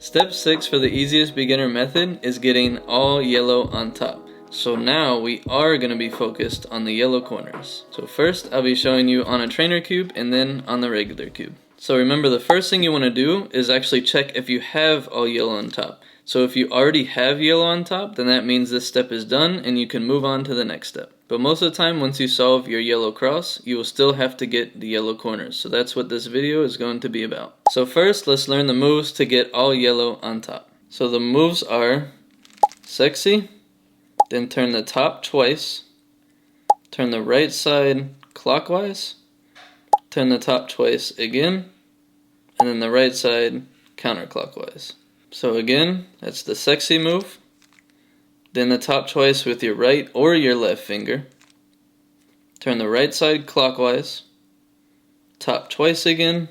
Step 6 for the easiest beginner method is getting all yellow on top. So now we are going to be focused on the yellow corners. So first I'll be showing you on a trainer cube and then on the regular cube. So remember, the first thing you want to do is actually check if you have all yellow on top. So if you already have yellow on top, then that means this step is done and you can move on to the next step. But most of the time, once you solve your yellow cross, you will still have to get the yellow corners. So that's what this video is going to be about. So first, let's learn the moves to get all yellow on top. So the moves are sexy, then turn the top twice, turn the right side clockwise, turn the top twice again, and then the right side counterclockwise. So again, that's the sexy move. Then the top twice with your right or your left finger. Turn the right side clockwise, top twice again,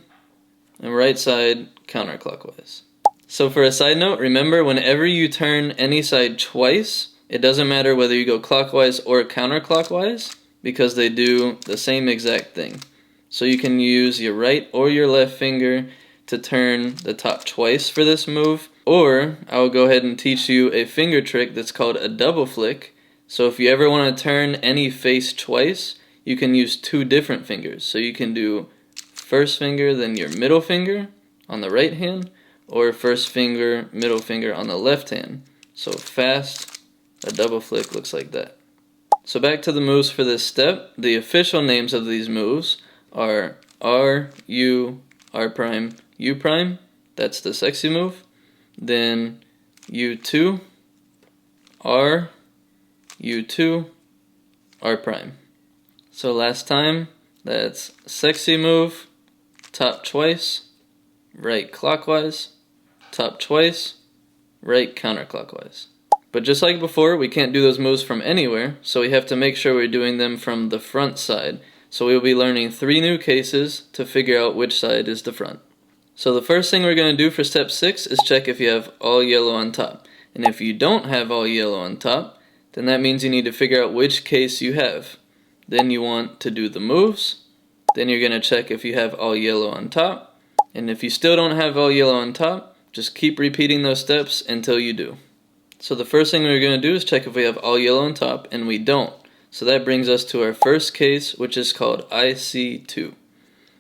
and right side counterclockwise. So for a side note, remember, whenever you turn any side twice, it doesn't matter whether you go clockwise or counterclockwise, because they do the same exact thing. So you can use your right or your left finger to turn the top twice for this move, or I will go ahead and teach you a finger trick that's called a double flick. So if you ever want to turn any face twice, you can use two different fingers. So you can do first finger, then your middle finger on the right hand, or first finger, middle finger on the left hand. So fast, a double flick looks like that. So back to the moves for this step. The official names of these moves are R, U, R prime, U prime, that's the sexy move. Then U2, R, U2, R prime. So last time, that's sexy move, top twice, right clockwise, top twice, right counterclockwise. But just like before, we can't do those moves from anywhere, so we have to make sure we're doing them from the front side. So we will be learning 3 new cases to figure out which side is the front. So the first thing we're going to do for step 6 is check if you have all yellow on top. And if you don't have all yellow on top, then that means you need to figure out which case you have. Then you want to do the moves. Then you're going to check if you have all yellow on top. And if you still don't have all yellow on top, just keep repeating those steps until you do. So the first thing we're going to do is check if we have all yellow on top, and we don't. So that brings us to our first case, which is called IC2.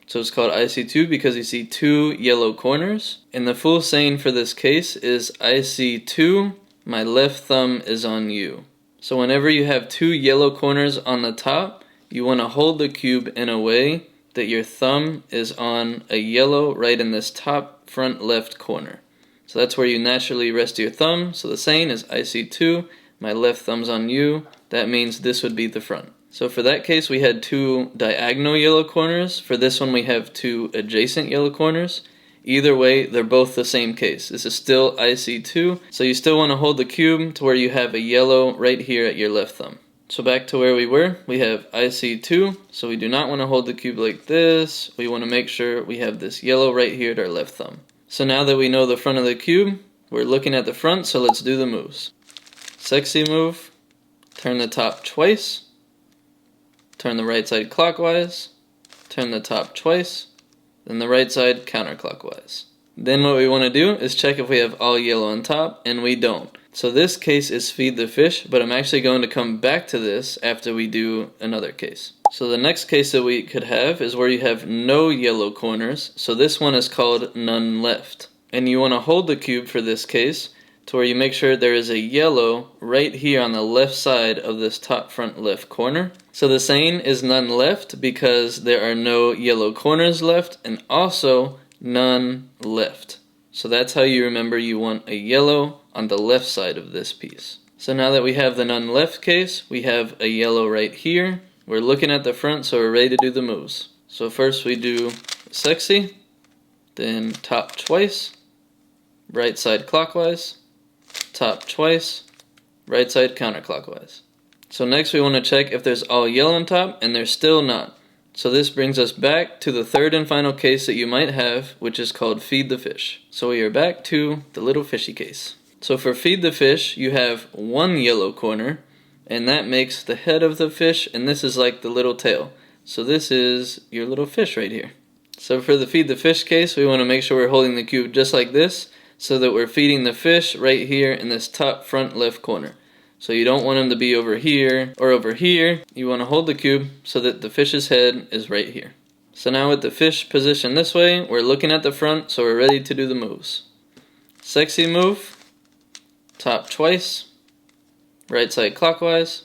So it's called IC2 because you see 2 yellow corners. And the full saying for this case is IC2, my left thumb is on you. So whenever you have 2 yellow corners on the top, you want to hold the cube in a way that your thumb is on a yellow right in this top front left corner. So that's where you naturally rest your thumb. So the saying is IC2, my left thumb's on you. That means this would be the front. So for that case, we had 2 diagonal yellow corners. For this one, we have 2 adjacent yellow corners. Either way, they're both the same case. This is still IC2, so you still want to hold the cube to where you have a yellow right here at your left thumb. So back to where we were, we have IC2, so we do not want to hold the cube like this. We want to make sure we have this yellow right here at our left thumb. So now that we know the front of the cube, we're looking at the front, so let's do the moves. Sexy move, turn the top twice. Turn the right side clockwise, turn the top twice, then the right side counterclockwise. Then what we want to do is check if we have all yellow on top, and we don't. So this case is feed the fish, but I'm actually going to come back to this after we do another case. So the next case that we could have is where you have no yellow corners, so this one is called none left. And you want to hold the cube for this case to where you make sure there is a yellow right here on the left side of this top front left corner. So the saying is none left because there are no yellow corners left, and also none left. So that's how you remember you want a yellow on the left side of this piece. So now that we have the none left case, we have a yellow right here. We're looking at the front, so we're ready to do the moves. So first we do sexy, then top twice, right side clockwise, top twice, right side counterclockwise. So next we want to check if there's all yellow on top, and there's still not. So this brings us back to the third and final case that you might have, which is called feed the fish. So we are back to the little fishy case. So for feed the fish, you have 1 yellow corner, and that makes the head of the fish, and this is like the little tail. So this is your little fish right here. So for the feed the fish case, we want to make sure we're holding the cube just like this. so that we're feeding the fish right here in this top front left corner. So you don't want them to be over here or over here. You want to hold the cube so that the fish's head is right here. So now with the fish positioned this way, we're looking at the front, so we're ready to do the moves. Sexy move, top twice, right side clockwise,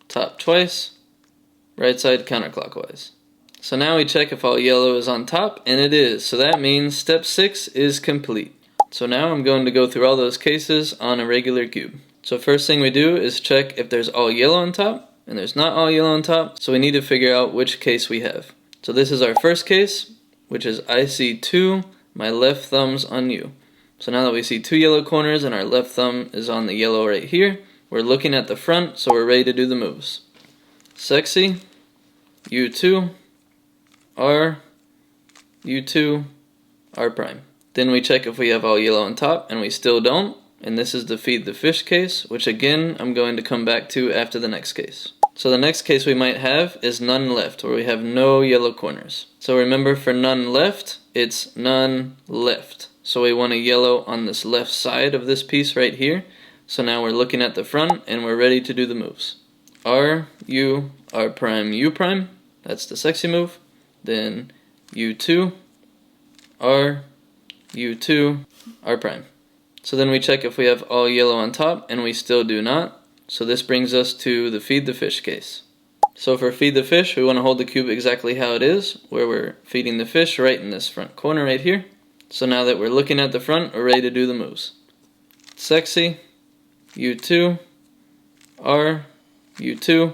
top twice, right side counterclockwise. So now we check if all yellow is on top, and it is. So that means step 6 is complete. So now I'm going to go through all those cases on a regular cube. So first thing we do is check if there's all yellow on top, and there's not all yellow on top, so we need to figure out which case we have. So this is our first case, which is I see 2, my left thumb's on U. So now that we see 2 yellow corners and our left thumb is on the yellow right here, we're looking at the front, so we're ready to do the moves. Sexy, U2, R, U2, R prime. Then we check if we have all yellow on top, and we still don't. And this is the feed the fish case, which again, I'm going to come back to after the next case. So the next case we might have is none left, where we have no yellow corners. So remember, for none left, it's none left. So we want a yellow on this left side of this piece right here. So now we're looking at the front, and we're ready to do the moves. R, U, R prime, U prime. That's the sexy move. Then U2, R, U2, R prime. So then we check if we have all yellow on top, and we still do not. So this brings us to the feed the fish case. So for feed the fish, we want to hold the cube exactly how it is, where we're feeding the fish right in this front corner right here. So now that we're looking at the front, we're ready to do the moves. Sexy, U2, R, U2,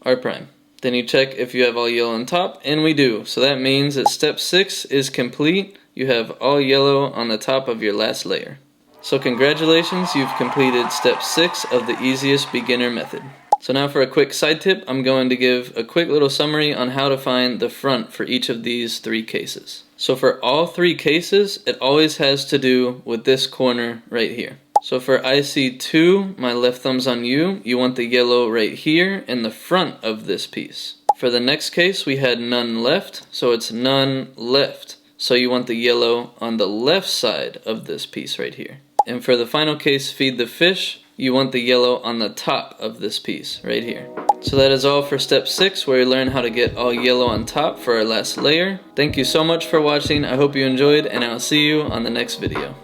R prime. Then you check if you have all yellow on top, and we do. So that means that step 6 is complete. You have all yellow on the top of your last layer. So congratulations, you've completed step 6 of the easiest beginner method. So now for a quick side tip, I'm going to give a quick little summary on how to find the front for each of these 3 cases. So for all 3 cases, it always has to do with this corner right here. So for IC2, my left thumb's on U, you want the yellow right here in the front of this piece. For the next case, we had none left, so it's none left. So you want the yellow on the left side of this piece right here. And for the final case, feed the fish, you want the yellow on the top of this piece right here. So that is all for step 6, where we learn how to get all yellow on top for our last layer. Thank you so much for watching. I hope you enjoyed, and I'll see you on the next video.